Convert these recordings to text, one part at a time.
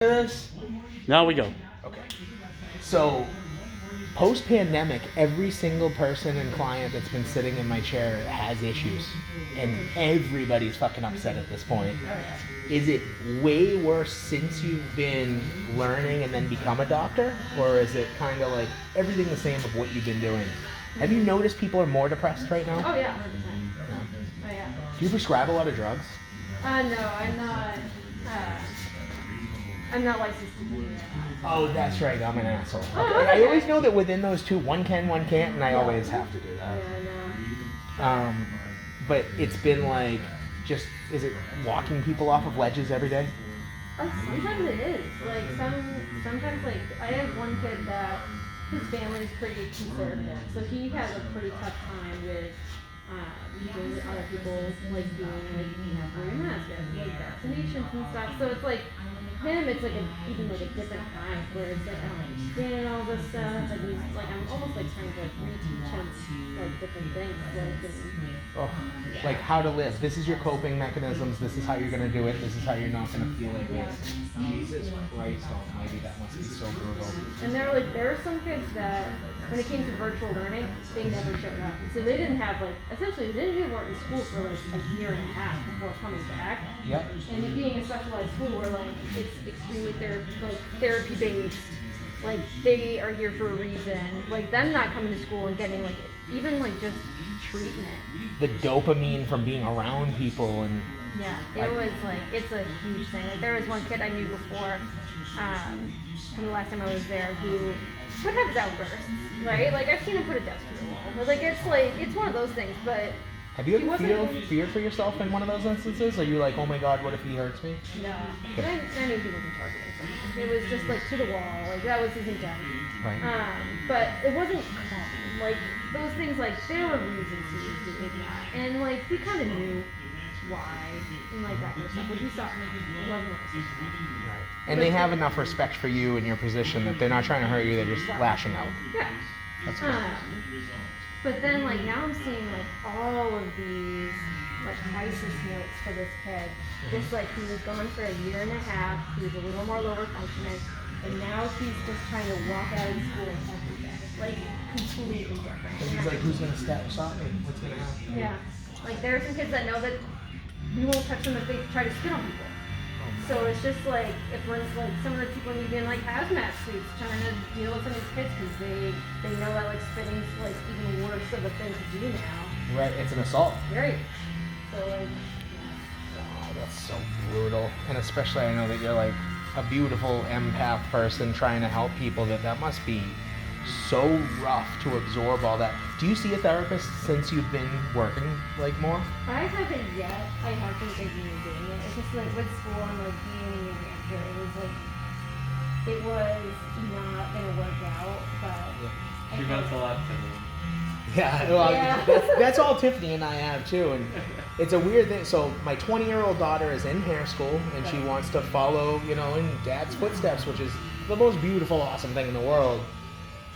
This? Now we go. Okay. So, post-pandemic, every single person and client that's been sitting in my chair has issues. And everybody's fucking upset at this point. Is it way worse since you've been learning and then become a doctor? Or is it kind of like everything the same of what you've been doing? Have you noticed people are more depressed right now? Oh yeah, 100%. Yeah. Oh yeah. Do you prescribe a lot of drugs? No, I'm not licensed to do that. Oh, that's right. I'm an asshole. Oh, Okay. okay. I always know that within those two, one can, one can't, and I always have to do that. Yeah, I know. But it's been like, is it walking people off of ledges every day? Sometimes it is. Like sometimes like I have one kid that his family's pretty conservative, so he has a pretty tough time with doing other people like doing like wearing masks, like vaccinations and stuff. So it's like him, it's like even like a different time where it's like I don't understand all this stuff. Like he's like I'm almost like trying to like reteach him like different things. Like how to live. This is your coping mechanisms. This is how you're gonna do it. This is how you're not gonna feel it. Yeah. Jesus Christ Almighty, that must be so brutal. And there are some kids that when it came to virtual learning, they never showed up. So they didn't have like essentially they didn't even work in school for like a year and a half before coming back. Yep. And it being a specialized school where like it's extremely therapy based, like they are here for a reason. Like them not coming to school and getting like even like just treatment. The dopamine from being around people and Yeah, it was like it's a huge thing. Like there was one kid I knew before, from the last time I was there, who would have his outbursts, right? Like I've seen him put a desk through a wall. But like it's one of those things. But have you ever feared for yourself in one of those instances? Are you like, oh my god, what if he hurts me? no, but I knew he wasn't targeting something. It was just like to the wall. Like that was his intent. Right. But it wasn't common. Like those things, like there were reasons he was doing that, and like we kind of knew why and like that kind of stuff. Like we saw it wasn't Right. And they have enough respect for you and your position that they're not trying to hurt you. They're just lashing out. Yeah. That's good. But then like now I'm seeing like all of these like crisis notes for this kid. Just like he was gone for a year and a half. He was a little more lower functioning, and now he's just trying to walk out of school every day. Like completely different. And he's like, who's gonna stop me? What's gonna happen? Yeah. Like there are some kids that know that we won't touch them if they try to spit on people. So it's just like if we're like some of the people need to be in like hazmat suits trying to deal with some of these kids because they know that like spitting's like even worse of a thing to do now. Right, it's an assault. Right. So like Oh, that's so brutal. And especially I know that you're like a beautiful empath person trying to help people, that must be so rough to absorb all that. Do you see a therapist since you've been working like more? I haven't yet. I have been thinking of doing it. It's just like with school and like being a New Hampshire, it was not gonna work out, but She wants a lot to Yeah, well, Yeah. that's all Tiffany and I have too, and it's a weird thing. So my 20-year-old daughter is in hair school, and she wants to follow, in dad's footsteps, which is the most beautiful, awesome thing in the world.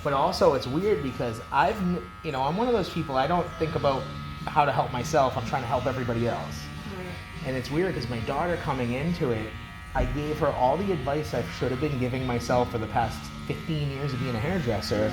But also, it's weird because I'm one of those people. I don't think about how to help myself. I'm trying to help everybody else, and it's weird because my daughter coming into it, I gave her all the advice I should have been giving myself for the past 15 years of being a hairdresser.